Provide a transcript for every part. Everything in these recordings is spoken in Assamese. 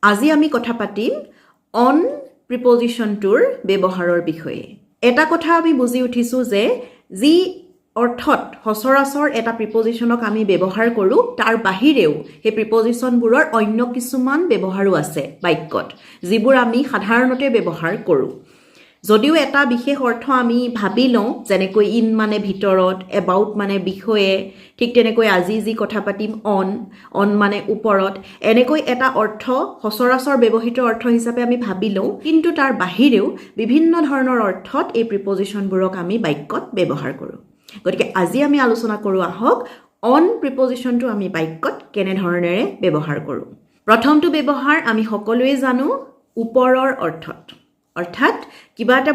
আজি আমি কথা পাতিম অন প্ৰিপজিশ্যনটোৰ ব্যৱহাৰৰ বিষয়ে এটা কথা আমি বুজি উঠিছো যে যি অৰ্থত সচৰাচৰ এটা প্ৰিপজিশ্যনক আমি ব্যৱহাৰ কৰোঁ তাৰ বাহিৰেও সেই প্ৰিপজিশ্যনবোৰৰ অন্য কিছুমান ব্যৱহাৰো আছে বাক্যত যিবোৰ আমি সাধাৰণতে ব্যৱহাৰ কৰোঁ যদিও এটা বিশেষ অৰ্থ আমি ভাবি লওঁ যেনেকৈ ইন মানে ভিতৰত এবাউট মানে বিষয়ে ঠিক তেনেকৈ আজি যি কথা পাতিম অন মানে ওপৰত এনেকৈ এটা অৰ্থ সচৰাচৰ ব্যৱহৃত অৰ্থ হিচাপে আমি ভাবি লওঁ কিন্তু তাৰ বাহিৰেও বিভিন্ন ধৰণৰ অৰ্থত এই প্ৰিপজিশ্যনবোৰক আমি বাক্যত ব্যৱহাৰ কৰোঁ গতিকে আজি আমি আলোচনা কৰোঁ আহক অন প্ৰিপজিশ্যনটো আমি বাক্যত কেনেধৰণেৰে ব্যৱহাৰ কৰোঁ প্ৰথমটো ব্যৱহাৰ আমি সকলোৱে জানো ওপৰৰ অৰ্থত অৰ্থাৎ কিবা এটা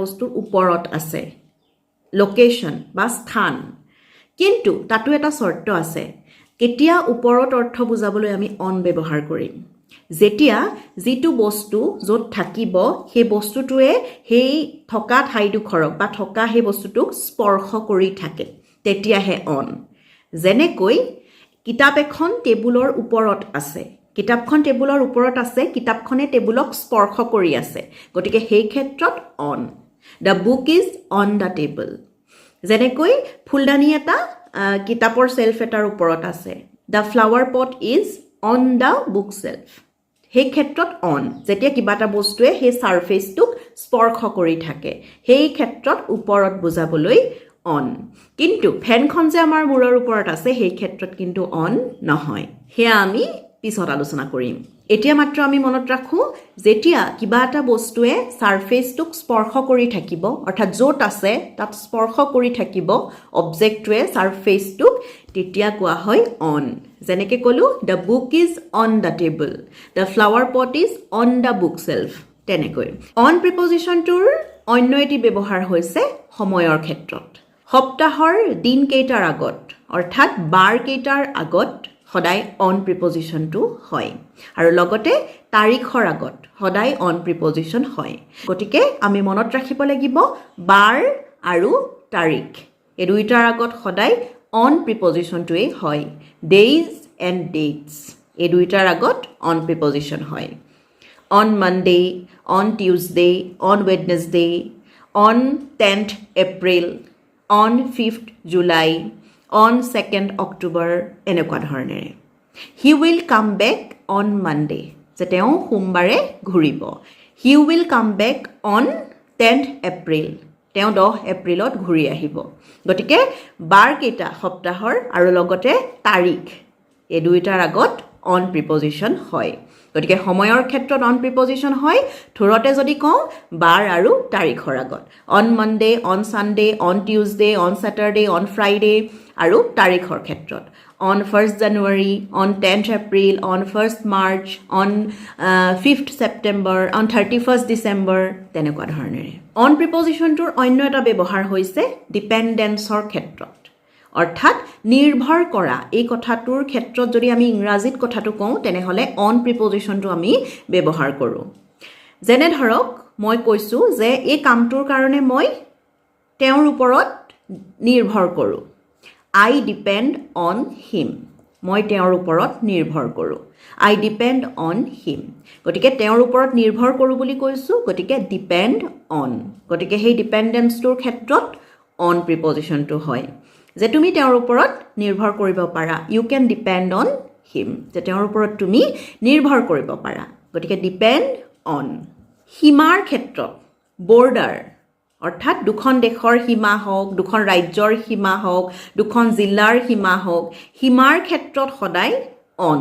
বস্তুৰ ওপৰত আছে লোকেশ্যন বা স্থান কিন্তু তাতো এটা চৰ্ত আছে কেতিয়া ওপৰত অৰ্থ বুজাবলৈ আমি অন ব্যৱহাৰ কৰিম যেতিয়া যিটো বস্তু য'ত থাকিব সেই বস্তুটোৱে সেই থকা ঠাইডোখৰক বা থকা সেই বস্তুটোক স্পৰ্শ কৰি থাকে তেতিয়াহে অন যেনেকৈ কিতাপ এখন টেবুলৰ ওপৰত আছে কিতাপখন টেবুলৰ ওপৰত আছে কিতাপখনে টেবুলক স্পৰ্শ কৰি আছে গতিকে সেই ক্ষেত্ৰত on the book is on the table যেনেকৈ ফুলদানি এটা কিতাপৰ শেল্ফ এটাৰ ওপৰত আছে the flower pot is on the book shelf সেই ক্ষেত্ৰত অন যেতিয়া কিবা এটা বস্তুৱে সেই সাৰফেচটোক স্পৰ্শ কৰি থাকে সেই ক্ষেত্ৰত ওপৰত বুজাবলৈ অন কিন্তু ফেনখন যে আমাৰ মূৰৰ ওপৰত আছে সেই ক্ষেত্ৰত কিন্তু অন নহয় সেয়া আমি পিছত আলোচনা কৰিম এতিয়া মাত্ৰ আমি মনত ৰাখো যেতিয়া কিবা এটা বস্তুৱে সাৰফেচটোক স্পৰ্শ কৰি থাকিব অৰ্থাৎ য'ত আছে তাত স্পৰ্শ কৰি থাকিব অবজেক্টটোৱে সাৰফেচটোক তেতিয়া কোৱা হয় অন যেনেকৈ ক'লো the book is on the table the flower pot is on the book shelf তেনেকৈ অন প্ৰিপজিশ্যনটোৰ অন্য এটি ব্যৱহাৰ হৈছে সময়ৰ ক্ষেত্ৰত সপ্তাহৰ দিনকেইটাৰ আগত অৰ্থাৎ বাৰকেইটাৰ আগত সদায় অন প্ৰিপজিশ্যনটো হয় আৰু লগতে তাৰিখৰ আগত সদায় অন প্ৰিপজিশ্যন হয় গতিকে আমি মনত ৰাখিব লাগিব বাৰ আৰু তাৰিখ এই দুইটাৰ আগত সদায় অন প্ৰিপজিশ্যনটোৱেই হয় ডেইজ এণ্ড ডেটছ এই দুইটাৰ আগত অন প্ৰিপজিশ্যন হয় on Monday on Tuesday on Wednesday on 10th April on 5th July on 2nd October এনেকুৱা ধৰণেৰে he will come back on Monday যে তেওঁ সোমবাৰে ঘূৰিব he will come back on 10th April তেওঁ 10 এপ্ৰিলত ঘূৰি আহিব গতিকে বাৰকেইটা সপ্তাহৰ আৰু লগতে তাৰিখ এই দুইটাৰ আগত অন প্ৰিপজিশ্যন হয় গতিকে সময়ৰ ক্ষেত্ৰত অন প্ৰিপজিশ্যন হয় থোৰতে যদি কওঁ বাৰ আৰু তাৰিখৰ আগত on Monday on Sunday on Tuesday on Saturday on Friday আৰু তাৰিখৰ ক্ষেত্ৰত on 1st January on 10th April on 1st March on 5th September on 31st December তেনেকুৱা ধৰণেৰে অন প্ৰিপজিশ্যনটোৰ অন্য এটা ব্যৱহাৰ হৈছে ডিপেণ্ডেঞ্চৰ ক্ষেত্ৰত অৰ্থাৎ নিৰ্ভৰ কৰা এই কথাটোৰ ক্ষেত্ৰত যদি আমি ইংৰাজীত কথাটো কওঁ তেনেহ'লে অন প্ৰিপজিশ্যনটো আমি ব্যৱহাৰ কৰোঁ যেনে ধৰক মই কৈছোঁ যে এই কামটোৰ কাৰণে মই তেওঁৰ ওপৰত নিৰ্ভৰ কৰোঁ আই ডিপেণ্ড অন হিম মই তেওঁৰ ওপৰত নিৰ্ভৰ কৰোঁ আই ডিপেণ্ড অন হিম গতিকে তেওঁৰ ওপৰত নিৰ্ভৰ কৰোঁ বুলি কৈছোঁ গতিকে ডিপেণ্ড অন গতিকে সেই ডিপেণ্ডেঞ্চটোৰ ক্ষেত্ৰত অন প্ৰিপজিশ্যনটো হয় যে তুমি তেওঁৰ ওপৰত নিৰ্ভৰ কৰিব পাৰা you can depend on him যে তেওঁৰ ওপৰত তুমি নিৰ্ভৰ কৰিব পাৰা গতিকে ডিপেণ্ড অন সীমাৰ ক্ষেত্ৰত বৰ্ডাৰ অৰ্থাৎ দুখন দেশৰ সীমা হওক দুখন ৰাজ্যৰ সীমা হওক দুখন জিলাৰ সীমা হওক সীমাৰ ক্ষেত্ৰত সদায় অন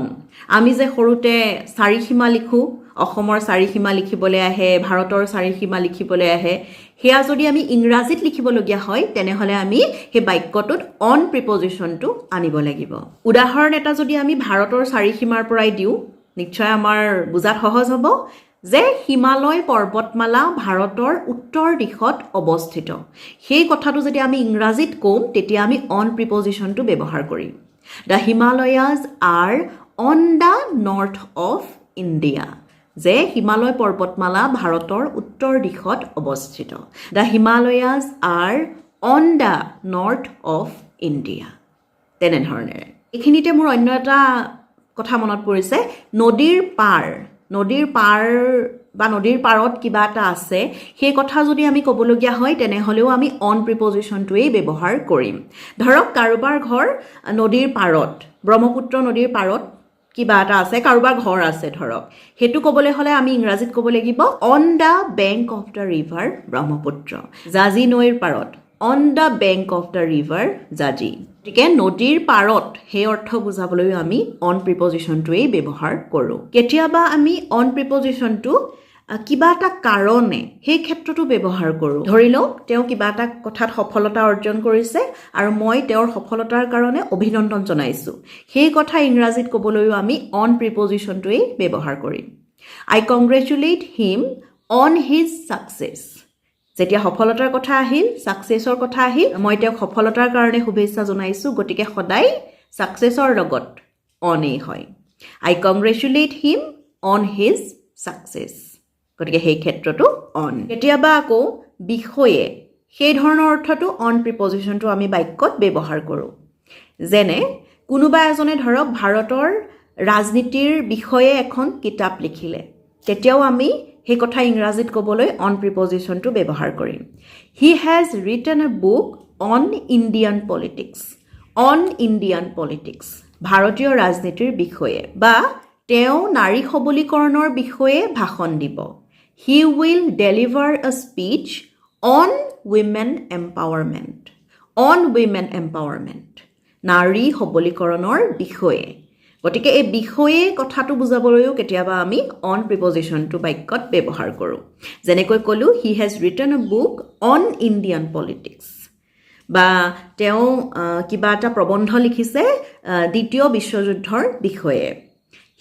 আমি যে সৰুতে চাৰিসীমা লিখোঁ অসমৰ চাৰিসীমা লিখিবলৈ আহে ভাৰতৰ চাৰিসীমা লিখিবলৈ আহে সেয়া যদি আমি ইংৰাজীত লিখিবলগীয়া হয় তেনেহ'লে আমি সেই বাক্যটোত অন প্ৰিপজিশ্যনটো আনিব লাগিব উদাহৰণ এটা যদি আমি ভাৰতৰ চাৰিসীমাৰ পৰাই দিওঁ নিশ্চয় আমাৰ বুজাত সহজ হ'ব যে হিমালয় পৰ্বতমালা ভাৰতৰ উত্তৰ দিশত অৱস্থিত সেই কথাটো যদি আমি ইংৰাজীত কওঁ তেতিয়া আমি অন প্ৰিপজিশ্যনটো ব্যৱহাৰ কৰিম the Himalayas R on the north of India যে হিমালয় পৰ্বতমালা ভাৰতৰ উত্তৰ দিশত অৱস্থিত the Himalayas R on the north of India তেনেধৰণেৰে এইখিনিতে মোৰ অন্য এটা কথা মনত পৰিছে নদীৰ পাৰ বা নদীৰ পাৰত কিবা এটা আছে সেই কথা যদি আমি ক'বলগীয়া হয় তেনেহ'লেও আমি অন প্ৰিপজিশ্যনটোৱেই ব্যৱহাৰ কৰিম ধৰক কাৰোবাৰ ঘৰ নদীৰ পাৰত ব্ৰহ্মপুত্ৰ নদীৰ পাৰত কিবা এটা আছে কাৰোবাৰ ঘৰ আছে ধৰক হেতু ক'বলৈ হ'লে আমি ইংৰাজীত ক'ব লাগিব on the bank of the river Brahmaputra Jaji নৈৰ পাৰত on the bank of the river Jaji গতিকে নদীৰ পাৰত সেই অৰ্থ বুজাবলৈ আমি অন প্ৰিপজিশ্যনটোৱেই ব্যৱহাৰ কৰোঁ কেতিয়াবা আমি অন প্ৰিপজিশ্যনটো কিবা এটা কাৰণে সেই ক্ষেত্ৰতো ব্যৱহাৰ কৰোঁ ধৰি লওক তেওঁ কিবা এটা কথাত সফলতা অৰ্জন কৰিছে আৰু মই তেওঁৰ সফলতাৰ কাৰণে অভিনন্দন জনাইছোঁ সেই কথা ইংৰাজীত ক'বলৈও আমি অন প্ৰিপজিশ্যনটোৱেই ব্যৱহাৰ কৰিম I congratulate him on his success যেতিয়া সফলতাৰ কথা আহিল ছাকচেছৰ কথা আহিল মই তেওঁক সফলতাৰ কাৰণে শুভেচ্ছা জনাইছোঁ গতিকে সদায় ছাকচেছৰ লগত অনেই হয় I congratulate him on his success গতিকে সেই ক্ষেত্ৰতো অন কেতিয়াবা আকৌ বিষয়ে সেই ধৰণৰ অৰ্থটো অন প্ৰিপজিশ্যনটো আমি বাক্যত ব্যৱহাৰ কৰোঁ যেনে কোনোবা এজনে ধৰক ভাৰতৰ ৰাজনীতিৰ বিষয়ে এখন কিতাপ লিখিলে তেতিয়াও আমি সেই কথা ইংৰাজীত ক'বলৈ অন প্ৰিপজিশ্যনটো ব্যৱহাৰ কৰিম he has written A book on Indian politics ভাৰতীয় ৰাজনীতিৰ বিষয়ে বা তেওঁ নাৰী সবলীকৰণৰ বিষয়ে ভাষণ দিব he will deliver A speech on women empowerment নাৰী সবলীকৰণৰ বিষয়ে গতিকে এই বিষয়ে কথাটো বুজাবলৈও কেতিয়াবা আমি অন প্ৰিপজিশ্যনটো বাক্যত ব্যৱহাৰ কৰোঁ যেনেকৈ ক'লোঁ he has written A book on Indian politics বা তেওঁ কিবা এটা প্ৰবন্ধ লিখিছে দ্বিতীয় বিশ্বযুদ্ধৰ বিষয়ে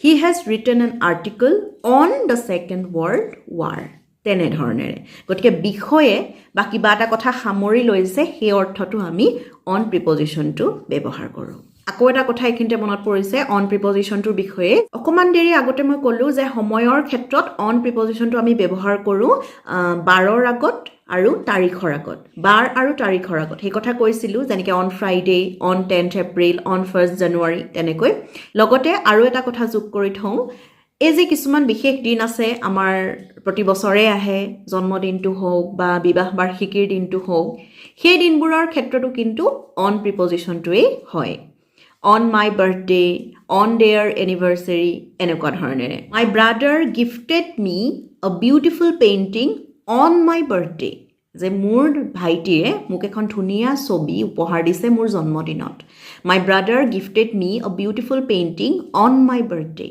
he has written N article on the second world war তেনেধৰণেৰে গতিকে বিষয়ে বা কিবা এটা কথা সামৰি লৈছে সেই অৰ্থটো আমি অন প্ৰিপজিশ্যনটো ব্যৱহাৰ কৰোঁ আকৌ এটা কথা এইখিনিতে মনত পৰিছে অন প্ৰিপজিশ্যনটোৰ বিষয়ে অকণমান দেৰি আগতে মই ক'লোঁ যে সময়ৰ ক্ষেত্ৰত অন প্ৰিপজিশ্যনটো আমি ব্যৱহাৰ কৰোঁ বাৰৰ আগত আৰু তাৰিখৰ আগত বাৰ আৰু তাৰিখৰ আগত সেই কথা কৈছিলোঁ যেনেকৈ on Friday on 10th April on 1st জানুৱাৰী তেনেকৈ লগতে আৰু এটা কথা যোগ কৰি থওঁ এই যে কিছুমান বিশেষ দিন আছে আমাৰ প্ৰতি বছৰে আহে জন্মদিনটো হওক বা বিবাহ বাৰ্ষিকীৰ দিনটো হওক সেই দিনবোৰৰ ক্ষেত্ৰতো কিন্তু অন প্ৰিপজিশ্যনটোৱেই হয় on my birthday on their anniversary এনেকুৱা ধৰণেৰে my brother gifted me a beautiful painting on my birthday যে মোৰ ভাইটিয়ে মোক এখন ধুনীয়া ছবি উপহাৰ দিছে মোৰ জন্মদিনত মাই brother gifted me a beautiful painting on my birthday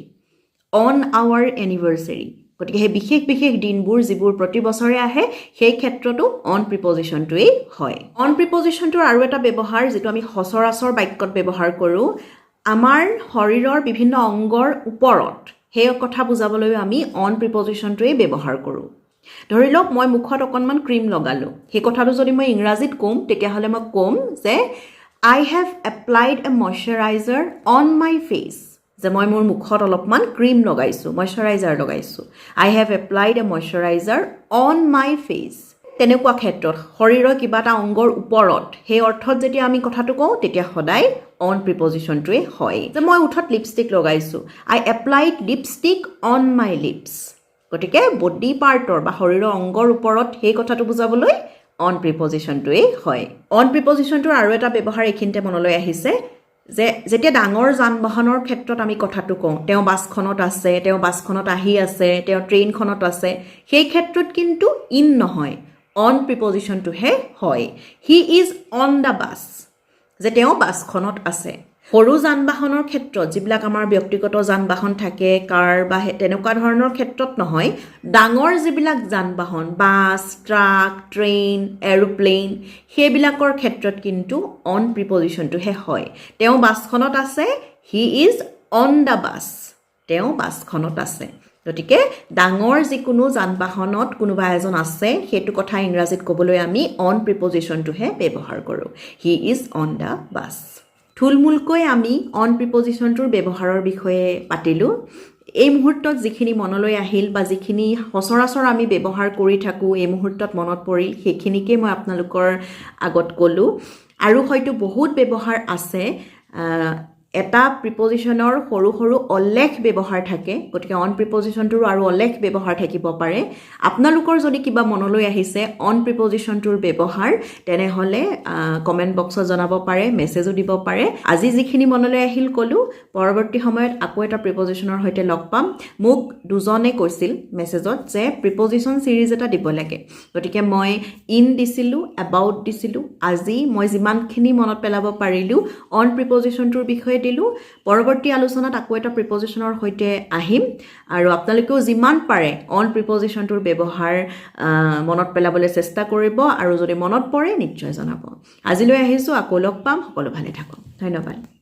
on our anniversary গতিকে সেই বিশেষ দিনবোৰ যিবোৰ প্ৰতি বছৰে আহে সেই ক্ষেত্ৰতো অন প্ৰিপজিশ্যনটোৱেই হয় অন প্ৰিপজিশ্যনটোৰ আৰু এটা ব্যৱহাৰ যিটো আমি সচৰাচৰ বাক্যত ব্যৱহাৰ কৰোঁ আমাৰ শৰীৰৰ বিভিন্ন অংগৰ ওপৰত সেই কথা বুজাবলৈ আমি অন প্ৰিপজিশ্যনটোৱেই ব্যৱহাৰ কৰোঁ ধৰি লওক মই মুখত অকণমান ক্ৰীম লগালোঁ সেই কথাটো যদি মই ইংৰাজীত ক'ম তেতিয়াহ'লে মই ক'ম যে I have applied a moisturiser on my face যে মই মোৰ মুখত অলপমান ক্ৰীম লগাইছোঁ মইশ্চাৰাইজাৰ লগাইছোঁ I have applied a moisturiser on my face তেনেকুৱা ক্ষেত্ৰত শৰীৰৰ কিবা এটা অংগৰ ওপৰত সেই অৰ্থত যেতিয়া আমি কথাটো কওঁ তেতিয়া সদায় অন প্ৰিপজিশ্যনটোৱে হয় যে মই ওঠত লিপষ্টিক লগাইছোঁ আই এপ্লাইড লিপষ্টিক অন মাই লিপছ গতিকে বডি পাৰ্টৰ বা শৰীৰৰ অংগৰ ওপৰত সেই কথাটো বুজাবলৈ অন প্ৰিপজিশ্যনটোৱেই হয় অন প্ৰিপজিশ্যনটোৰ আৰু এটা ব্যৱহাৰ এইখিনিতে মনলৈ আহিছে যে যেতিয়া ডাঙৰ যান বাহনৰ ক্ষেত্ৰত আমি কথাটো কওঁ তেওঁ বাছখনত আছে তেওঁ বাছখনত আহি আছে তেওঁ ট্ৰেইনখনত আছে সেই ক্ষেত্ৰত কিন্তু ইন নহয় অন প্ৰিপজিশ্যনটোহে হয় he is on the bus যে তেওঁ বাছখনত আছে সৰু যান বাহনৰ ক্ষেত্ৰত যিবিলাক আমাৰ ব্যক্তিগত যান বাহন থাকে কাৰ বা তেনেকুৱা ধৰণৰ ক্ষেত্ৰত নহয় ডাঙৰ যিবিলাক যান বাহন বাছ ট্ৰাক ট্ৰেইন এৰোপ্লেন সেইবিলাকৰ ক্ষেত্ৰত কিন্তু অন প্ৰিপজিশ্যনটোহে হয় তেওঁ বাছখনত আছে he is on the bus তেওঁ বাছখনত আছে গতিকে ডাঙৰ যিকোনো যান বাহনত কোনোবা এজন আছে সেইটো কথা ইংৰাজীত ক'বলৈ আমি অন প্ৰিপজিশ্যনটোহে ব্যৱহাৰ কৰোঁ he is on the bus থুলমূলকৈ আমি অন প্ৰিপজিশ্যনটোৰ ব্যৱহাৰৰ বিষয়ে পাতিলোঁ এই মুহূৰ্তত যিখিনি মনলৈ আহিল বা যিখিনি সচৰাচৰ আমি ব্যৱহাৰ কৰি থাকোঁ এই মুহূৰ্তত মনত পৰিল সেইখিনিকে মই আপোনালোকৰ আগত ক'লোঁ আৰু হয়তো বহুত ব্যৱহাৰ আছে এটা প্ৰিপজিশ্যনৰ সৰু সৰু অলেখ ব্যৱহাৰ থাকে গতিকে অন প্ৰিপজিশ্যনটোৰো আৰু অলেখ ব্যৱহাৰ থাকিব পাৰে আপোনালোকৰ যদি কিবা মনলৈ আহিছে অন প্ৰিপজিশ্যনটোৰ ব্যৱহাৰ তেনেহ'লে কমেণ্ট বক্সত জনাব পাৰে মেছেজো দিব পাৰে আজি যিখিনি মনলৈ আহিল ক'লো পৰৱৰ্তী সময়ত আকৌ এটা প্ৰিপজিশ্যনৰ সৈতে লগ পাম মোক দুজনে কৈছিল মেছেজত যে প্ৰিপজিশ্যন সিৰিজ এটা দিব লাগে গতিকে মই ইন দিছিলোঁ এবাউট দিছিলোঁ আজি মই যিমানখিনি মনত পেলাব পাৰিলোঁ অন প্ৰিপজিশ্যনটোৰ বিষয়ে দিলোঁ পৰৱৰ্তী আলোচনাত আকৌ এটা প্ৰিপজিশ্যনৰ সৈতে আহিম আৰু আপোনালোকেও যিমান পাৰে অন প্ৰিপজিশ্যনটোৰ ব্যৱহাৰ মনত পেলাবলৈ চেষ্টা কৰিব আৰু যদি মনত পৰে নিশ্চয় জনাব আজিলৈ আহিছোঁ আকৌ লগ পাম সকলো ভালে থাকক ধন্যবাদ